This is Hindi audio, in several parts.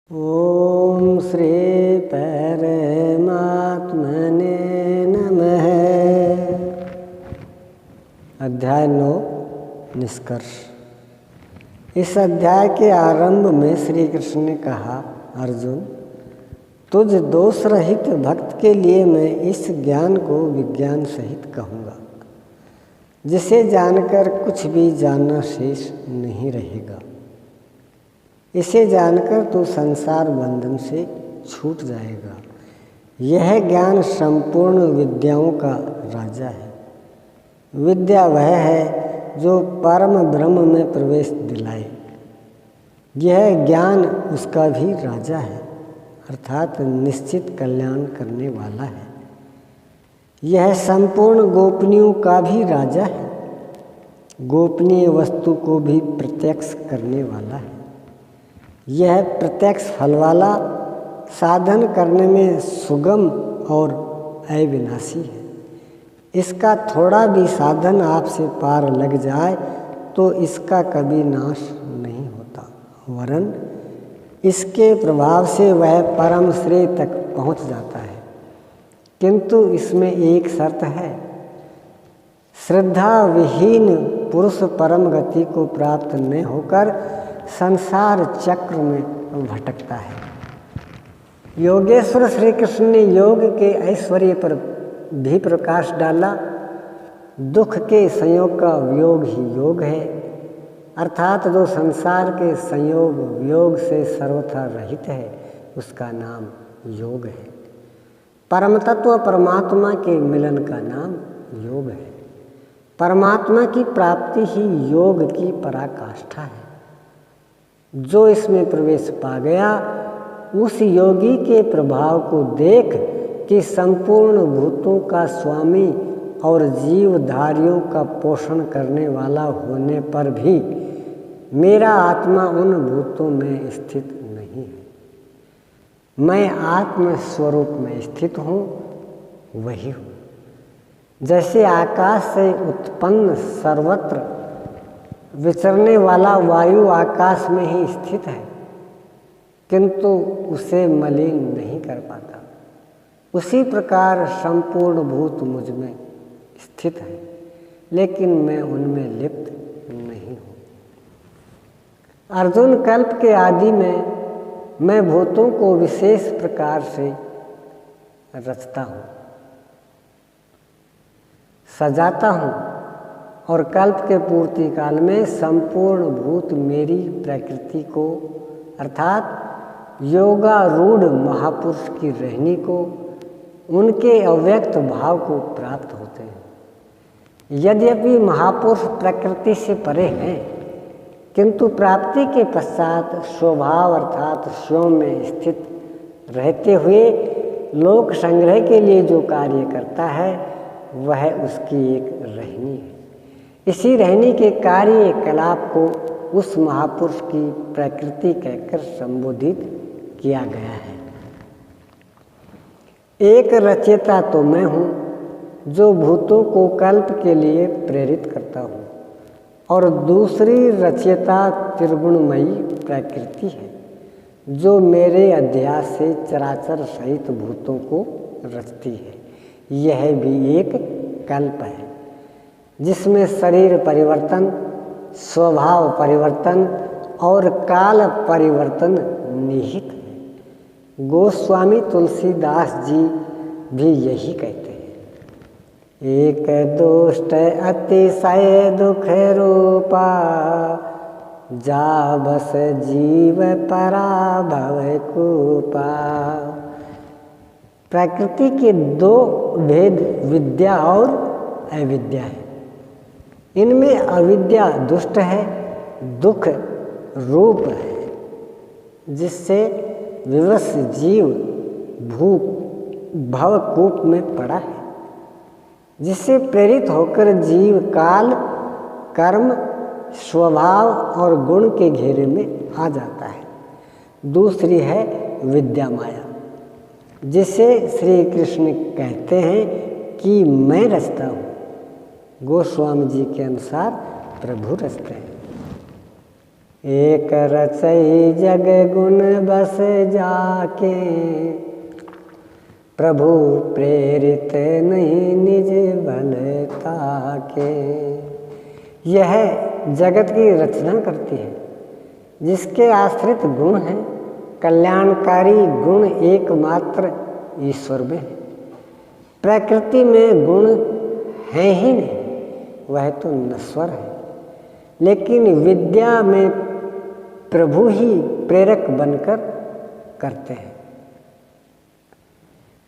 ओम श्री परमात्मने नमः। अध्याय 9 निष्कर्ष। इस अध्याय के आरंभ में श्री कृष्ण ने कहा, अर्जुन, तुझ दोष रहित भक्त के लिए मैं इस ज्ञान को विज्ञान सहित कहूँगा, जिसे जानकर कुछ भी जानना शेष नहीं रहेगा। इसे जानकर तू संसार बंधन से छूट जाएगा। यह ज्ञान संपूर्ण विद्याओं का राजा है। विद्या वह है जो परम ब्रह्म में प्रवेश दिलाए। यह ज्ञान उसका भी राजा है, अर्थात निश्चित कल्याण करने वाला है। यह संपूर्ण गोपनीयों का भी राजा है। गोपनीय वस्तु को भी प्रत्यक्ष करने वाला है। यह प्रत्यक्ष फल वाला, साधन करने में सुगम और अविनाशी है। इसका थोड़ा भी साधन आपसे पार लग जाए तो इसका कभी नाश नहीं होता, वरन इसके प्रभाव से वह परम श्रेय तक पहुंच जाता है। किंतु इसमें एक शर्त है, श्रद्धा विहीन पुरुष परम गति को प्राप्त न होकर संसार चक्र में भटकता है। योगेश्वर श्री कृष्ण ने योग के ऐश्वर्य पर भी प्रकाश डाला। दुख के संयोग का वियोग ही योग है, अर्थात जो संसार के संयोग वियोग से सर्वथा रहित है, उसका नाम योग है। परम तत्व परमात्मा के मिलन का नाम योग है। परमात्मा की प्राप्ति ही योग की पराकाष्ठा है। जो इसमें प्रवेश पा गया, उस योगी के प्रभाव को देख कि संपूर्ण भूतों का स्वामी और जीवधारियों का पोषण करने वाला होने पर भी मेरा आत्मा उन भूतों में स्थित नहीं है। मैं आत्म स्वरूप में स्थित हूँ, वही हूँ। जैसे आकाश से उत्पन्न सर्वत्र विचरने वाला वायु आकाश में ही स्थित है, किंतु उसे मलिन नहीं कर पाता, उसी प्रकार संपूर्ण भूत मुझ में स्थित है, लेकिन मैं उनमें लिप्त नहीं हूँ। अर्जुन, कल्प के आदि में मैं भूतों को विशेष प्रकार से रचता हूँ, सजाता हूँ, और कल्प के पूर्ति काल में संपूर्ण भूत मेरी प्रकृति को, अर्थात योगारूढ़ महापुरुष की रहनी को, उनके अव्यक्त भाव को प्राप्त होते हैं। यद्यपि महापुरुष प्रकृति से परे हैं, किंतु प्राप्ति के पश्चात स्वभाव अर्थात स्वयं में स्थित रहते हुए लोक संग्रह के लिए जो कार्य करता है, वह उसकी एक रहनी है। इसी रहनी के कार्य कलाप को उस महापुरुष की प्रकृति कहकर संबोधित किया गया है। एक रचयिता तो मैं हूँ, जो भूतों को कल्प के लिए प्रेरित करता हूँ, और दूसरी रचयिता त्रिगुणमयी प्रकृति है, जो मेरे अध्यास से चराचर सहित भूतों को रचती है। यह भी एक कल्प है, जिसमें शरीर परिवर्तन, स्वभाव परिवर्तन और काल परिवर्तन निहित है। गोस्वामी तुलसीदास जी भी यही कहते हैं। एक दुष्ट अतिशय दुख रूपा, जा बस जीव पराभव कूपा। प्रकृति के दो भेद विद्या और अविद्या है। इनमें अविद्या दुष्ट है, दुख रूप है, जिससे विवश जीव भवकूप में पड़ा है, जिससे प्रेरित होकर जीव काल, कर्म, स्वभाव और गुण के घेरे में आ जाता है। दूसरी है विद्या माया, जिसे श्री कृष्ण कहते हैं कि मैं रचता हूँ। गोस्वामी जी के अनुसार प्रभु रचते हैं। एक रचई जग गुण बस जाके, प्रभु प्रेरित नहीं निज बल ताके। यह जगत की रचना करती है, जिसके आश्रित गुण हैं। कल्याणकारी गुण एकमात्र ईश्वर में है। प्रकृति में गुण है ही नहीं, वह तो नश्वर है। लेकिन विद्या में प्रभु ही प्रेरक बनकर करते हैं।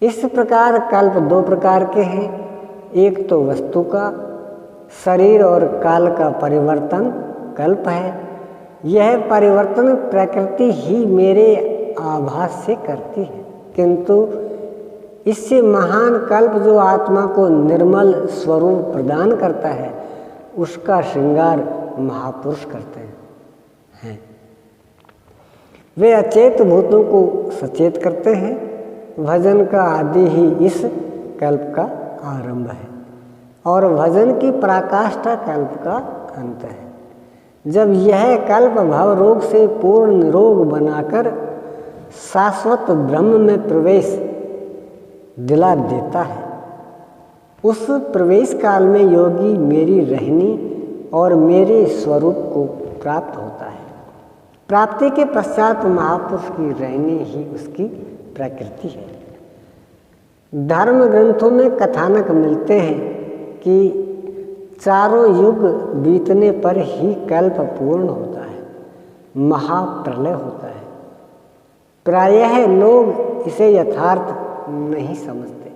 इस प्रकार कल्प दो प्रकार के हैं। एक तो वस्तु का, शरीर और काल का परिवर्तन कल्प है। यह परिवर्तन प्रकृति ही मेरे आभास से करती है, किंतु इससे महान कल्प जो आत्मा को निर्मल स्वरूप प्रदान करता है, उसका श्रृंगार महापुरुष करते हैं। वे अचेत भूतों को सचेत करते हैं। भजन का आदि ही इस कल्प का आरंभ है और भजन की पराकाष्ठा कल्प का अंत है। जब यह कल्प भव रोग से पूर्ण निरोग बनाकर शाश्वत ब्रह्म में प्रवेश दिला देता है, उस प्रवेश काल में योगी मेरी रहनी और मेरे स्वरूप को प्राप्त होता है। प्राप्ति के पश्चात महापुरुष की रहनी ही उसकी प्रकृति है। धर्म ग्रंथों में कथानक मिलते हैं कि चारों युग बीतने पर ही कल्प पूर्ण होता है, महाप्रलय होता है। प्रायः लोग इसे यथार्थ नहीं समझते।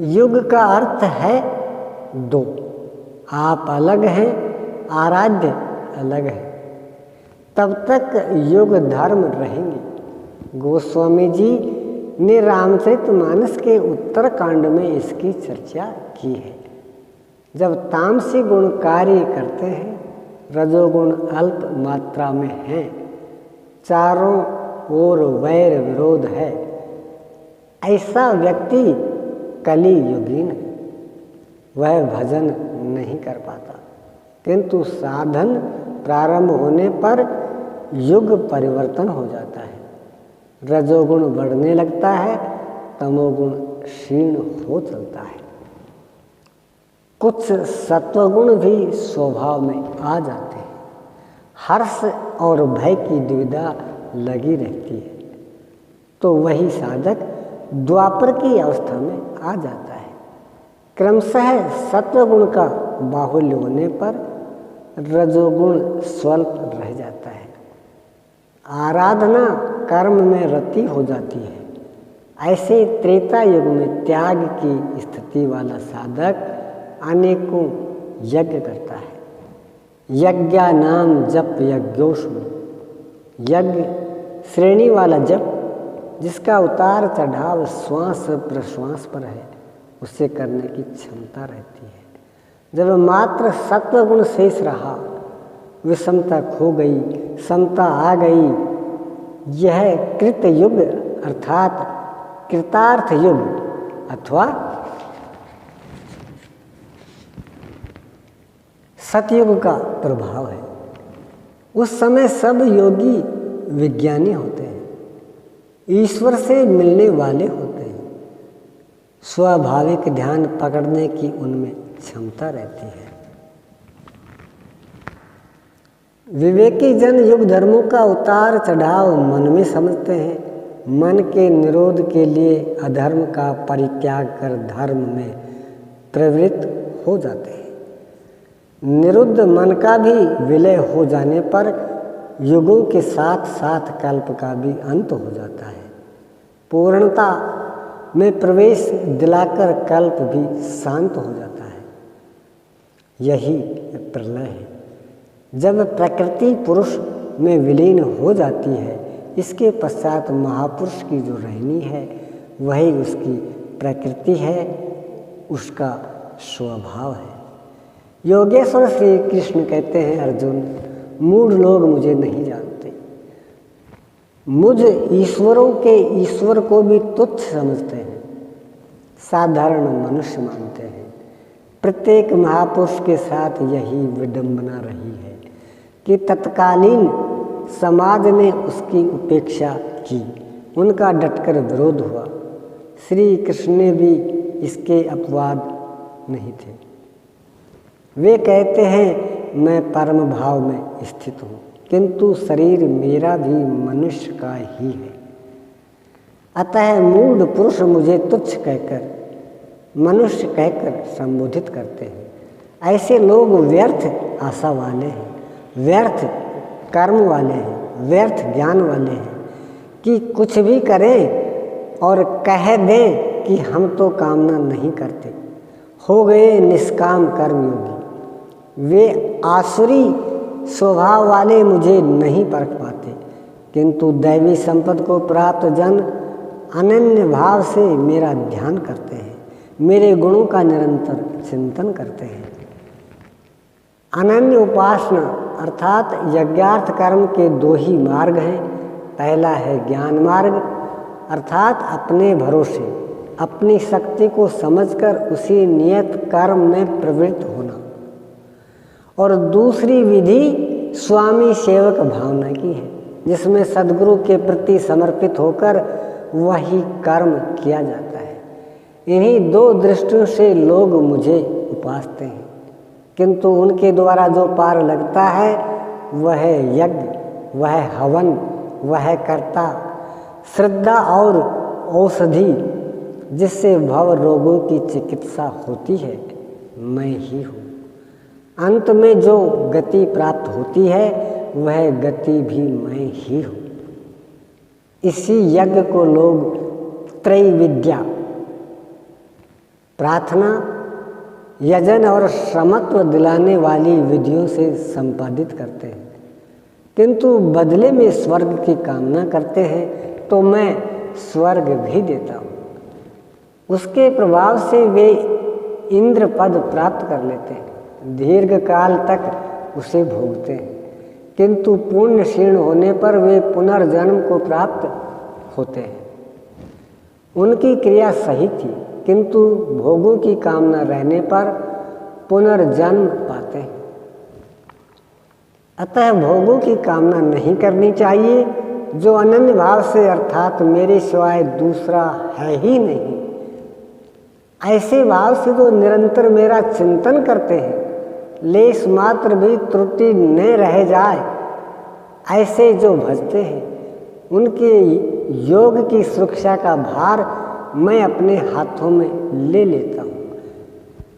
युग का अर्थ है दो, आप अलग हैं, आराध्य अलग है, तब तक युग धर्म रहेंगे। गोस्वामी जी ने रामचरितमानस के उत्तरकांड में इसकी चर्चा की है। जब तामसी गुण कार्य करते हैं, रजोगुण अल्प मात्रा में है, चारों ओर वैर विरोध है, ऐसा व्यक्ति कली युगीन है। वह भजन नहीं कर पाता, किंतु साधन प्रारंभ होने पर युग परिवर्तन हो जाता है। रजोगुण बढ़ने लगता है, तमोगुण क्षीण हो चलता है। कुछ सत्वगुण भी स्वभाव में आ जाते हैं। हर्ष और भय की दुविधा लगी रहती है, तो वही साधक द्वापर की अवस्था में आ जाता है। क्रमशः सत्वगुण का बाहुल्य होने पर रजोगुण स्वल्प रह जाता है। आराधना कर्म में रति हो जाती है। ऐसे त्रेता युग में त्याग की स्थिति वाला साधक अनेकों यज्ञ करता है। यज्ञा नाम जप यज्ञोष्म, यज्ञ श्रेणी वाला जप जिसका उतार चढ़ाव श्वास प्रश्वास पर है, उससे करने की क्षमता रहती है। जब मात्र सत्वगुण शेष रहा, विषमता खो गई, समता आ गई, यह कृत युग अर्थात कृतार्थ युग अथवा सतयुग का प्रभाव है। उस समय सब योगी विज्ञानी होते हैं, ईश्वर से मिलने वाले होते हैं। स्वाभाविक ध्यान पकड़ने की उनमें क्षमता रहती है। विवेकी जन युग धर्मों का उतार चढ़ाव मन में समझते हैं। मन के निरोध के लिए अधर्म का परित्याग कर धर्म में प्रवृत्त हो जाते हैं। निरुद्ध मन का भी विलय हो जाने पर युगों के साथ साथ कल्प का भी अंत हो जाता है। पूर्णता में प्रवेश दिलाकर कल्प भी शांत हो जाता है। यही प्रलय है, जब प्रकृति पुरुष में विलीन हो जाती है। इसके पश्चात महापुरुष की जो रहनी है, वही उसकी प्रकृति है, उसका स्वभाव है। योगेश्वर श्री कृष्ण कहते हैं, अर्जुन मूढ़ लोग मुझे नहीं जानते, मुझ ईश्वरों के ईश्वर को भी तुच्छ समझते हैं, साधारण मनुष्य मानते हैं। प्रत्येक महापुरुष के साथ यही विडंबना रही है कि तत्कालीन समाज ने उसकी उपेक्षा की, उनका डटकर विरोध हुआ। श्री कृष्ण ने भी इसके अपवाद नहीं थे। वे कहते हैं मैं परम भाव में स्थित हूँ, किंतु शरीर मेरा भी मनुष्य का ही है। अतः मूढ़ पुरुष मुझे तुच्छ कहकर, मनुष्य कहकर संबोधित करते हैं। ऐसे लोग व्यर्थ आशा वाले हैं, व्यर्थ कर्म वाले हैं, व्यर्थ ज्ञान वाले हैं कि कुछ भी करें और कह दें कि हम तो कामना नहीं करते, हो गए निष्काम कर्मयोगी। वे आसुरी स्वभाव वाले मुझे नहीं परख पाते, किंतु दैवी संपद को प्राप्त जन अनन्य भाव से मेरा ध्यान करते हैं, मेरे गुणों का निरंतर चिंतन करते हैं। अनन्य उपासना अर्थात यज्ञार्थ कर्म के दो ही मार्ग हैं। पहला है ज्ञान मार्ग, अर्थात अपने भरोसे अपनी शक्ति को समझकर उसी नियत कर्म में प्रवृत्त होना, और दूसरी विधि स्वामी सेवक भावना की है, जिसमें सद्गुरु के प्रति समर्पित होकर वही कर्म किया जाता है। इन्हीं दो दृष्टियों से लोग मुझे उपासते हैं, किंतु उनके द्वारा जो पार लगता है वह यज्ञ, वह हवन, वह कर्ता, श्रद्धा और औषधि, जिससे भव रोगों की चिकित्सा होती है, मैं ही हूँ। अंत में जो गति प्राप्त होती है वह गति भी मैं ही हूँ। इसी यज्ञ को लोग त्रैविद्या, प्रार्थना, यजन और श्रमत्व दिलाने वाली विधियों से संपादित करते हैं, किंतु बदले में स्वर्ग की कामना करते हैं तो मैं स्वर्ग भी देता हूँ। उसके प्रभाव से वे इंद्र पद प्राप्त कर लेते हैं, दीर्घ काल तक उसे भोगते हैं, किंतु पुण्य क्षीण होने पर वे पुनर्जन्म को प्राप्त होते हैं। उनकी क्रिया सही थी, किंतु भोगों की कामना रहने पर पुनर्जन्म पाते हैं। अतः भोगों की कामना नहीं करनी चाहिए। जो अनन्य भाव से अर्थात मेरे सिवाय दूसरा है ही नहीं, ऐसे भाव से जो निरंतर मेरा चिंतन करते हैं, लेश मात्र भी त्रुटि न रह जाए, ऐसे जो भजते हैं, उनके योग की सुरक्षा का भार मैं अपने हाथों में ले लेता हूँ।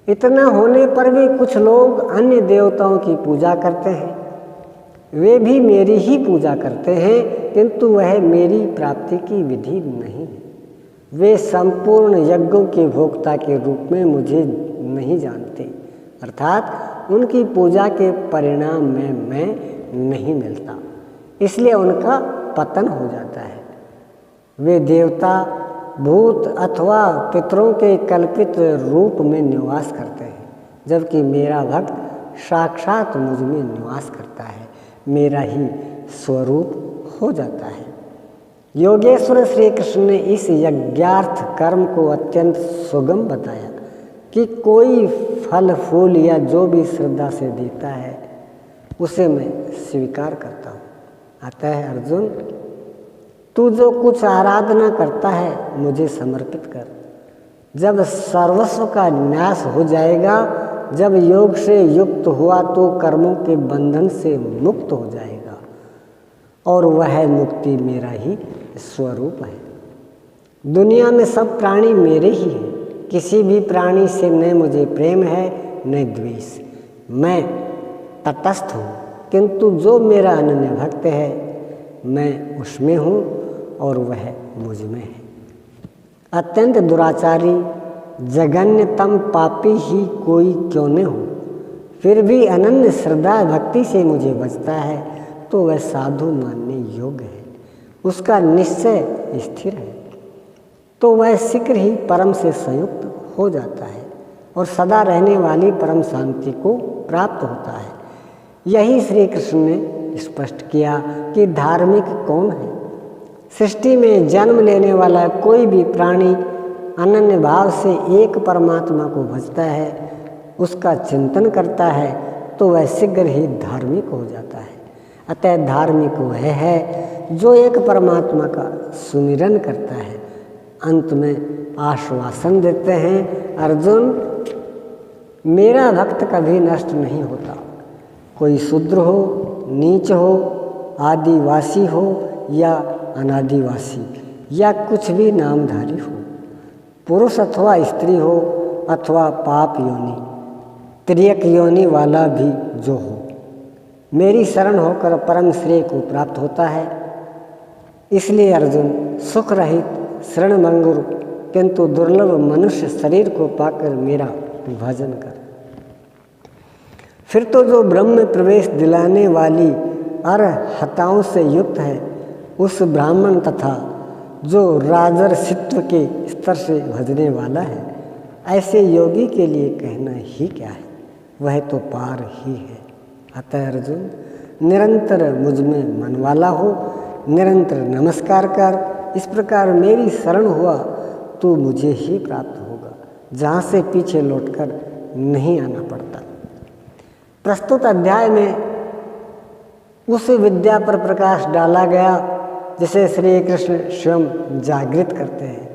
इतना होने पर भी कुछ लोग अन्य देवताओं की पूजा करते हैं, वे भी मेरी ही पूजा करते हैं, किंतु वह मेरी प्राप्ति की विधि नहीं है। वे संपूर्ण यज्ञों के भोक्ता के रूप में मुझे नहीं जानते, अर्थात उनकी पूजा के परिणाम में मैं नहीं मिलता, इसलिए उनका पतन हो जाता है। वे देवता, भूत अथवा पितरों के कल्पित रूप में निवास करते हैं, जबकि मेरा भक्त साक्षात मुझ में निवास करता है, मेरा ही स्वरूप हो जाता है। योगेश्वर श्री कृष्ण ने इस यज्ञार्थ कर्म को अत्यंत सुगम बताया कि कोई फल फूल या जो भी श्रद्धा से देता है उसे मैं स्वीकार करता हूँ। अतः अर्जुन, तू जो कुछ आराधना करता है मुझे समर्पित कर। जब सर्वस्व का न्यास हो जाएगा, जब योग से युक्त हुआ तो कर्मों के बंधन से मुक्त हो जाएगा, और वह मुक्ति मेरा ही स्वरूप है। दुनिया में सब प्राणी मेरे ही हैं, किसी भी प्राणी से न मुझे प्रेम है न द्वेष। मैं तटस्थ हूँ, किंतु जो मेरा अनन्य भक्त है मैं उसमें हूँ और वह मुझ में है। अत्यंत दुराचारी जघन्यतम पापी ही कोई क्यों न हो, फिर भी अनन्य श्रद्धा भक्ति से मुझे बचता है तो वह साधु मानने योग्य है, उसका निश्चय स्थिर है, तो वह शीघ्र ही परम से संयुक्त हो जाता है और सदा रहने वाली परम शांति को प्राप्त होता है। यही श्री कृष्ण ने स्पष्ट किया कि धार्मिक कौन है। सृष्टि में जन्म लेने वाला कोई भी प्राणी अनन्य भाव से एक परमात्मा को भजता है, उसका चिंतन करता है, तो वह शीघ्र ही धार्मिक हो जाता है। अतः धार्मिक वह है जो एक परमात्मा का सुमिरन करता है। अंत में आश्वासन देते हैं, अर्जुन मेरा भक्त कभी नष्ट नहीं होता। कोई शूद्र हो, नीच हो, आदिवासी हो या अनादिवासी या कुछ भी नामधारी हो, पुरुष अथवा स्त्री हो अथवा पाप योनि, त्रियक योनि वाला भी जो हो, मेरी शरण होकर परम श्रेय को प्राप्त होता है। इसलिए अर्जुन सुख रहित शरणभंगुर किंतु दुर्लभ मनुष्य शरीर को पाकर मेरा भजन कर। फिर तो जो ब्रह्म में प्रवेश दिलाने वाली अर्हताओं से युक्त है, उस ब्राह्मण तथा जो राजर्षित्व के स्तर से भजने वाला है, ऐसे योगी के लिए कहना ही क्या है, वह तो पार ही है। अतः अर्जुन निरंतर मुझ में मन वाला हो, निरंतर नमस्कार कर। इस प्रकार मेरी शरण हुआ तो मुझे ही प्राप्त होगा, जहाँ से पीछे लौटकर नहीं आना पड़ता। प्रस्तुत अध्याय में उस विद्या पर प्रकाश डाला गया जिसे श्री कृष्ण स्वयं जागृत करते हैं।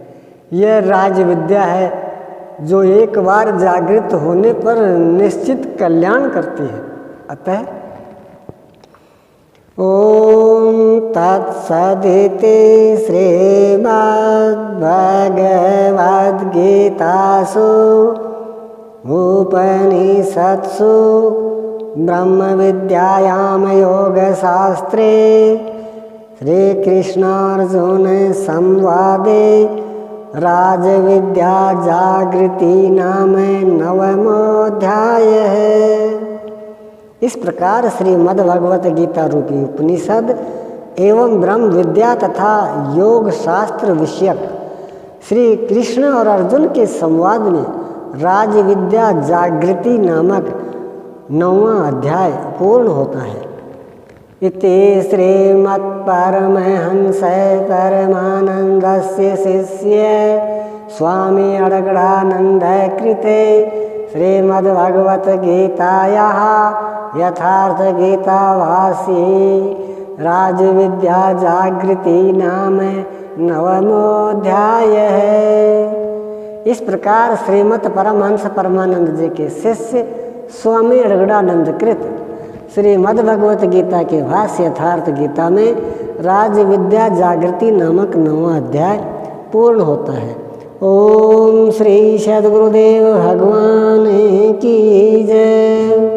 यह राज विद्या है जो एक बार जागृत होने पर निश्चित कल्याण करती है। अतः ओम तत्सदिति श्रीमद्भगवद्गीतासु उपनिषत्सु ब्रह्म विद्यायाम योगशास्त्रे श्रीकृष्णार्जुन संवादे राजविद्या जागृति नाम 9वां है। इस प्रकार श्रीमद् भगवत गीता रूपी उपनिषद एवं ब्रह्म विद्या तथा योग शास्त्र विषयक श्री कृष्ण और अर्जुन के संवाद में राज विद्या जागृति नामक 9वां अध्याय पूर्ण होता है। इति श्रीमत्परमहंस परमानंदस्य शिष्य स्वामी अडगड़ानंद कृते श्रीमद्भगवत गीतायाः यथार्थ गीता भाष्ये राजविद्या जागृति नाम 9वां है। इस प्रकार श्रीमद् परमहंस परमानंद जी के शिष्य स्वामी अडगड़ानंद कृत श्रीमद् भगवत गीता के भाष्य यथार्थ गीता में राजविद्या जागृति नामक 9वां अध्याय पूर्ण होता है। ओम श्री सद्गुरुदेव भगवान की जय।